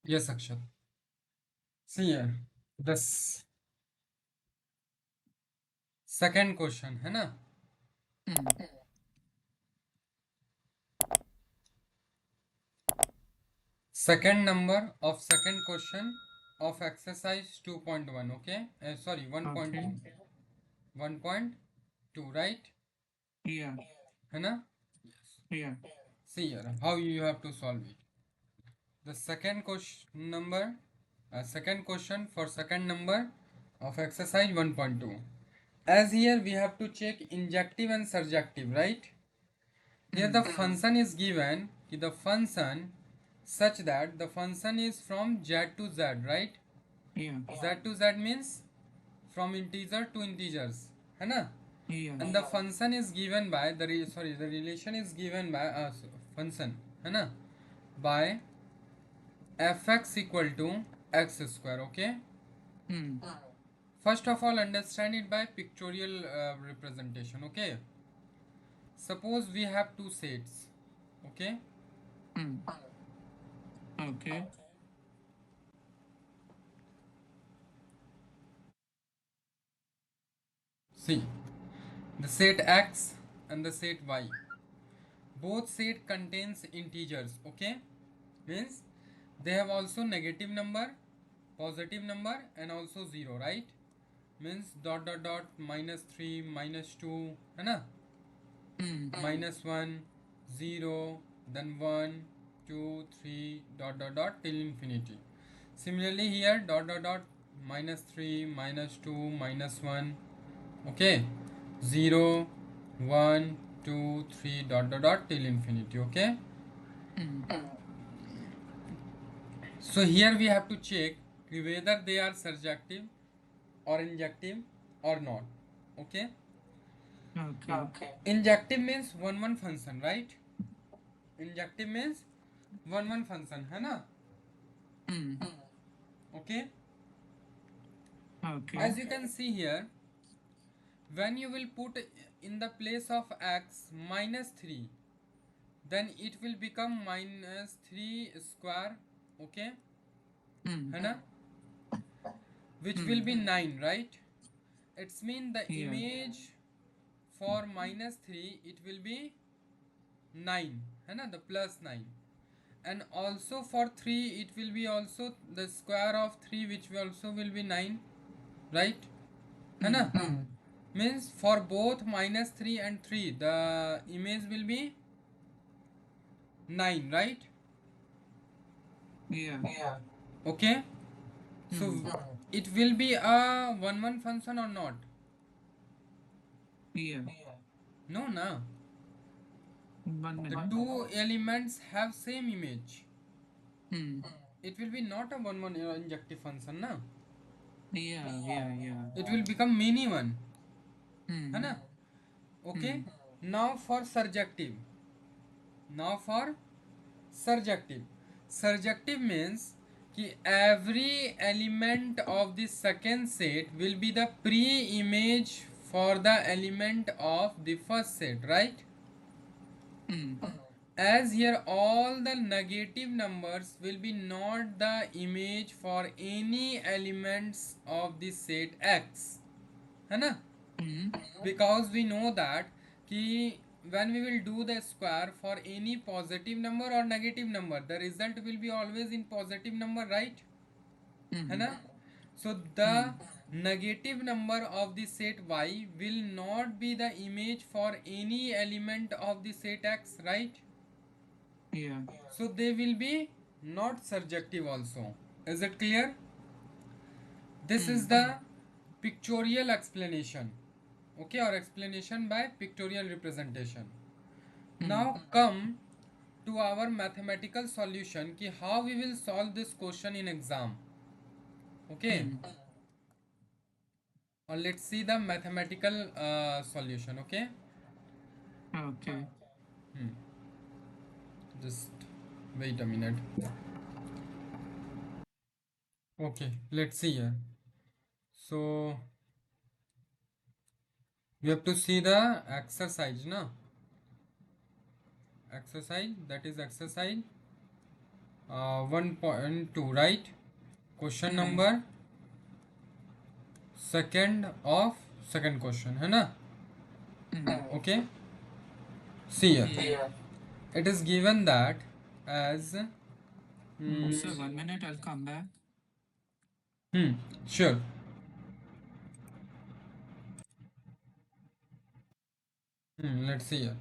Yes, Akshat. See here, the second question है ना. Hmm. Second number of second question of exercise 2.1. Okay, sorry, Okay. 1.2. 1.2, right? Yeah. है ना. Yeah. See here how you have to solve it. The second question number, second question for second number of exercise 1.2. As here we have to check injective and surjective, right? Here the Hmm. function is given, the function such that the function is from z to z, right? Yeah. Z to z means from integer to integers, है ना? Yeah. And the function is given by the relation is given by function, है ना? By fx equal to x square. Okay. Hmm. First of all, understand it by pictorial representation. Okay. Suppose we have two sets. Okay. Hmm. Okay. See, the set x and the set y. Both set contains integers. Okay. Means they have also negative number, positive number, and also zero, right? Means dot dot dot -3 -2 है ना, Hmm. -1 0 then 1 2 3 dot dot dot till infinity. Similarly here dot dot dot -3 -2 -1. Okay, 0 1 2 3 dot dot dot till infinity. Okay, Hmm. so here we have to check whether they are surjective or injective or not. Okay, Okay. injective means one function, right? Injective means one function है ना. Hmm. Okay, Okay. as you can see here, when you will put in the place of x -3, then it will become -3 square. Okay, Hmm. है ना, which will Hmm. be 9, right? It's mean the Yeah. image for -3 it will be 9, है ना, the +9. And also for 3 it will be also the square of 3, which will also will be 9, right? है ना. Hmm. Means for both -3 and 3 the image will be 9, right? Yeah. Okay, so Hmm. it will be a one function or not? Yeah. No, na. One The minute. two elements have same image. Hmm. It will be not a one injective function, na. Yeah. Yeah. Yeah. It will become many one, है Hmm. ना. Okay, Hmm. now for surjective. Now for surjective. Surjective means कि every element of the second set will be the pre-image for the element of the first set, right? Hmm. As here all the negative numbers will be not the image for any elements of the set x, है ना. Hmm. Because we know that कि when we will do the square for any positive number or negative number, the result will be always in positive number, right? है Hmm. ना. So the Hmm. negative number of the set y will not be the image for any element of the set x, right? Yeah. So they will be not surjective also. Is it clear? This is Hmm. the pictorial explanation. Okay, or explanation by pictorial representation. Hmm. Now come to our mathematical solution ki how we will solve this question in exam. Okay, Hmm. or let's see the mathematical solution. Okay, Okay. just wait a minute. Okay, let's see here. So we have to see the exercise, na. Exercise, that is exercise 1.2, right? Question Hmm. number second of second question, है ना? Okay. See here. Yeah. It is given that as Sir, 1 minute, I'll come back. sure. Let's see here.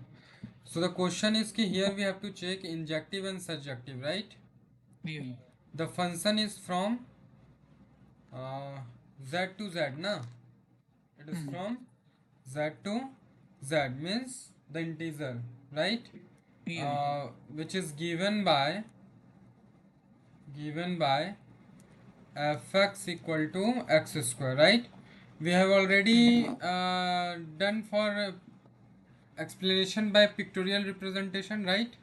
So the question is कि here we have to check injective and surjective, right? Yeah. The function is from uh, z to z, na? It is from z to z, means the integer, right? Yeah. Which is given by fx equal to x square, right? We have already done for explanation by pictorial representation, right?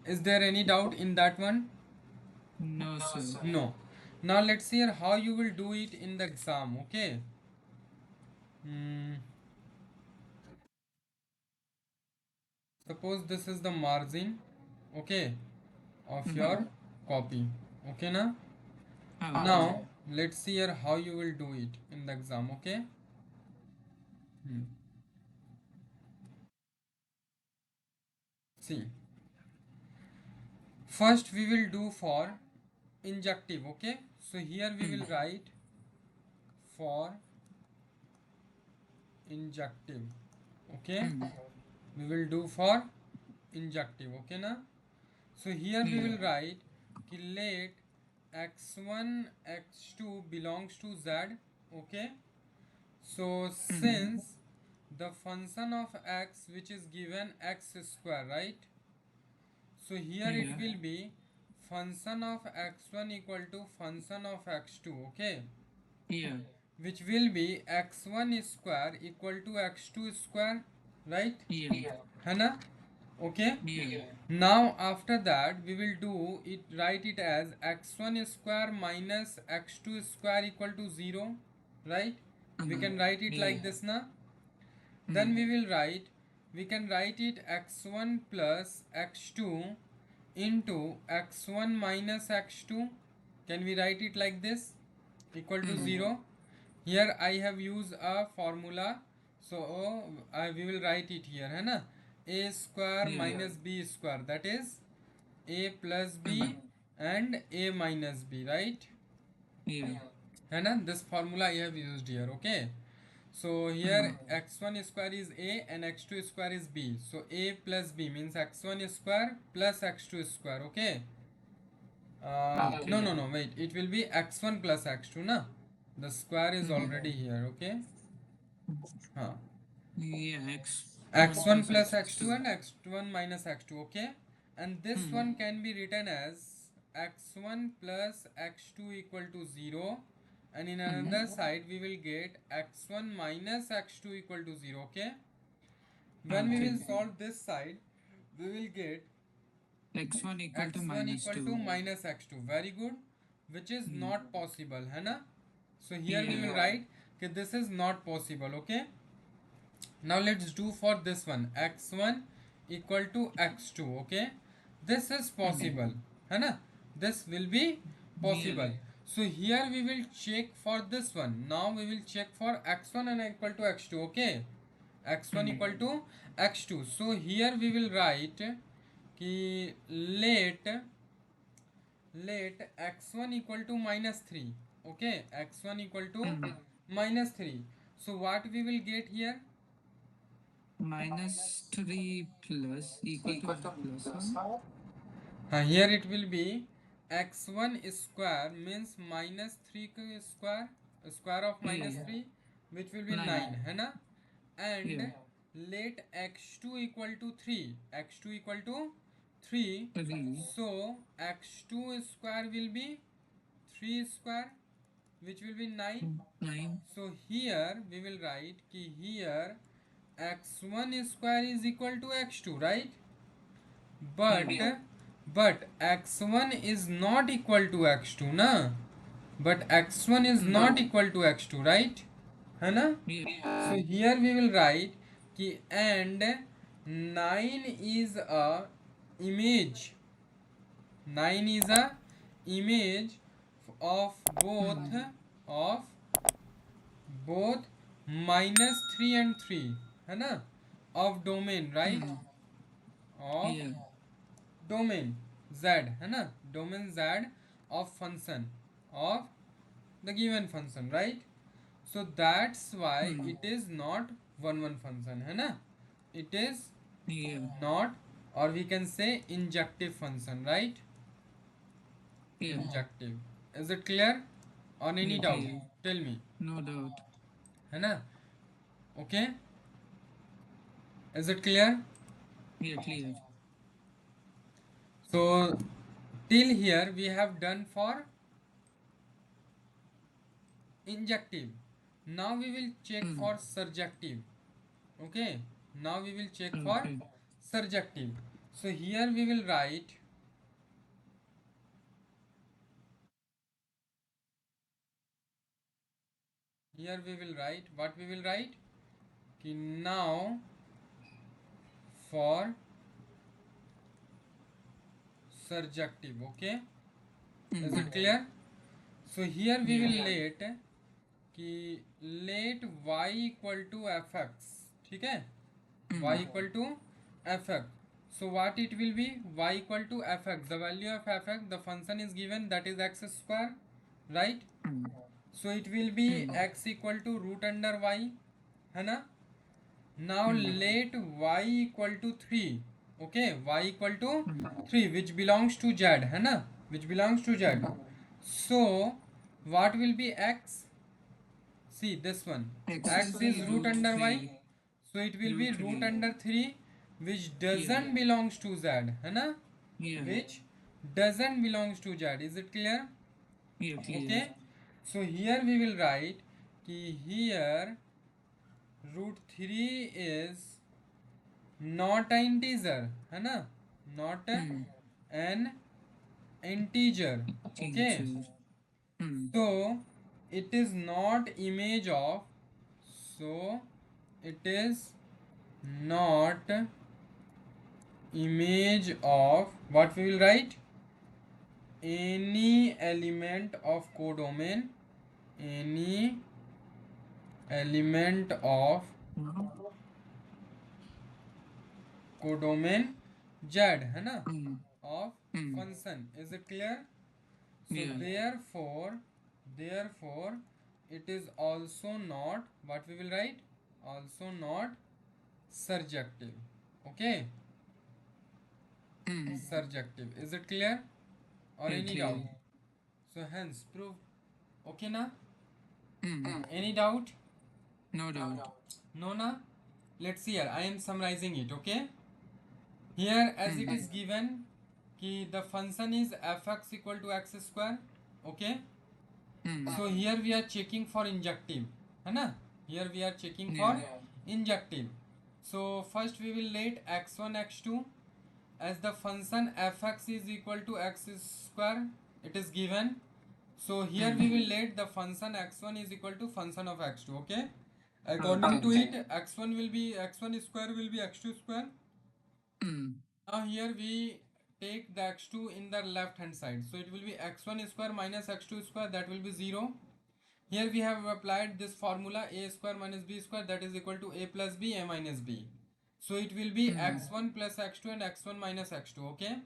Is there any doubt in that one? No, sir. No. Now let's see here how you will do it in the exam, okay? Suppose this is the margin, okay, of your copy, okay na? Okay. Now let's see here how you will do it in the exam, okay? See, first we will do for injective, okay? So here we will write for injective, okay? We will do for injective, okay na? So here we will write कि let x1 x2 belongs to z, okay? So since the function of x which is given x square, right? So here it Yeah. will be function of x1 equal to function of x2, okay? Yeah. Which will be x1 square equal to x2 square, right? Yeah. है ना? Okay. Yeah. Now after that we will do it, write it as x1 square minus x2 square equal to 0, right? We can write it like this na. Then we can write it x1 plus x2 into x1 minus x2. Can we write it like this? Equal to 0. Here I have used a formula, so we will write it here, है ना? A square minus b square, that is a plus b and a minus b, right? Yeah. है ना? This formula I have used here, okay? So here x1 square is a and x2 square is b. So a plus b means x1 square plus x2 square, okay? No, wait, it will be x1 plus x2 na. The square is already here, okay? Huh. Yeah. x1 plus x2 and x1 minus x2, okay? And this one can be written as x1 plus x2 equal to 0, and in another side we will get x1 minus x2 equal to 0, okay? When we will solve this side, we will get x1 equal to x1 minus equal 2. to minus x2, very good, which is not possible, है ना? So here we will Yeah. write that this is not possible, okay? Now let's do for this one, x1 equal to x2, okay? This is possible, है ना? This will be possible. So here we will check for this one. Now we will check for x1 and equal to x2, okay? x1 equal to x2. So here we will write कि let x1 equal to minus 3, okay? x1 equal to minus 3. So what we will get here? Minus 3 plus equal to plus 1. Here it will be x1 square means minus 3 square, square of minus 3, which will be 9, है ना? And Yeah. let x2 equal to 3, x2 equal to 3, 3. so x2 square will be 3 square, which will be 9. 9. So here we will write कि here x1 square is equal to x2, right? But x1 is not equal to x2 na. But x1 is not equal to x2, right? है ना? Yeah. So here we will write कि and 9 is a image, 9 is a image of of both -3 and 3, है ना, of domain, right? Of Yeah. domain z, है ना, domain z of function of the given function, right? So that's why it is not one function, है ना, it is Yeah. not, or we can say injective function, right? Yeah. Injective. Is it clear? On any Yeah, doubt, clear. tell me, No doubt. है ना? Okay, is it clear? Yeah, clear. So till here we have done for injective. Now we will check for surjective. Okay, now we will check for Okay. surjective. So here we will write, what we will write, कि now for surjective. Okay, is it clear? So here we will Yeah. let कि let y equal to fx, ठीक है, y equal to fx. So what it will be, y equal to fx, the value of fx, the function is given, that is x square, right? So it will be x equal to root under y, है ना. Now let y equal to 3. Okay, y equal to 3, which belongs to z, है ना, which belongs to z. So what will be x? See this one, x is root under y, so it will be Root root 3. under 3, which doesn't belongs to z, है ना, Yeah. which doesn't belongs to z. Is it clear? Yeah, clear. Okay, so here we will write कि here root 3 is not an integer, है ना, not an integer. Okay, Teacher. so it is not image of, so it is not image of, what we will write, any element of codomain, any element of codomain z, है ना, of function. Is it clear? So Yeah. therefore it is also not, what we will write, also not surjective. Okay, surjective. Is it clear or Yeah, any clear. doubt? So hence proof. Okay na, any doubt? No doubt. No na. Let's see here, I am summarizing it. Okay, here as it is given कि the function is fx equal to x square. Okay, so here we are checking for injective, है ना, here we are checking for injective. So first we will let x1 x2 as the function fx is equal to x square, it is given. So here we will let the function x1 is equal to function of x2. Okay, according to it, x1 will be, x1 square will be x2 square. Now here we take the x2 in the left hand side, so it will be x1 square minus x2 square, that will be 0. Here we have applied this formula, a square minus b square, that is equal to a plus b, a minus b. So it will be x1 plus x2 and x1 minus x2. Okay,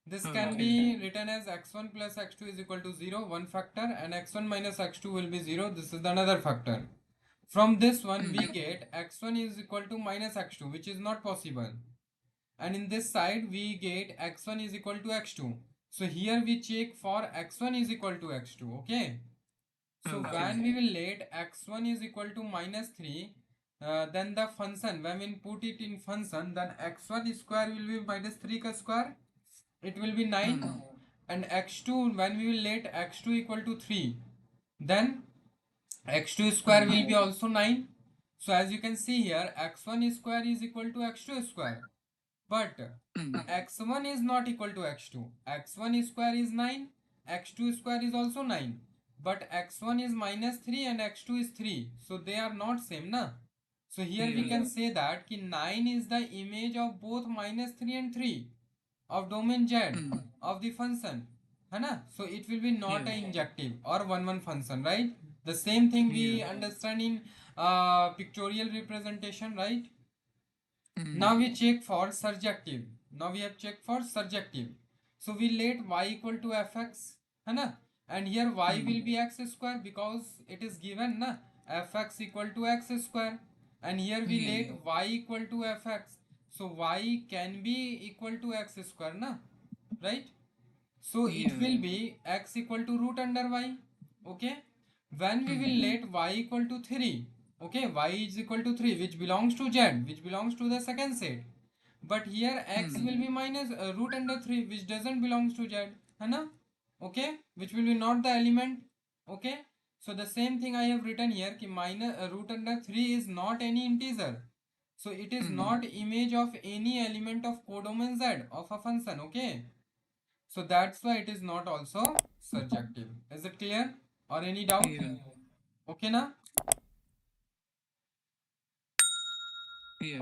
this can be written as x1 plus x2 is equal to 0, one factor, and x1 minus x2 will be 0, this is the another factor. From this one we get x1 is equal to minus x2, which is not possible, and in this side we get x1 is equal to x2. So here we check for x1 is equal to x2. Okay, so when we will let x1 is equal to minus 3, then the function, when we put it in function, then x1 square will be minus 3 ka square, it will be 9. And x2, when we will let x2 equal to 3, then x2 square will be also 9. So as you can see here, x1 square is equal to x2 square, but x1 is not equal to x2. x1 square is 9, x2 square is also 9, but x1 is minus 3 and x2 is 3, so they are not same na. So here we can say that ki 9 is the image of both minus 3 and 3, of domain z Hmm. of the function, है ना? So it will be not Yeah. a injective or one function, right? The same thing we Yeah. understand in pictorial representation, right? Hmm. Now we check for surjective. Now we have checked for surjective. So we let y equal to fx, है ना? And here y Hmm. will be x square because it is given na, fx equal to x square. And here we Yeah. let y equal to fx. So y can be equal to x square na, right? So it Yeah. will be x equal to root under y. Okay. When we will Hmm. let y equal to 3. Okay. Y is equal to 3 which belongs to z, which belongs to the second set. But here x Hmm. will be minus root under 3 which doesn't belongs to z. है ना? Okay. Which will be not the element. Okay. So the same thing I have written here कि minus root under 3 is not any integer. So it is Hmm. not image of any element of codomain z of a function. Okay. So that's why it is not also surjective. Is it clear? Or any doubt? Yeah. Okay, na? Yeah.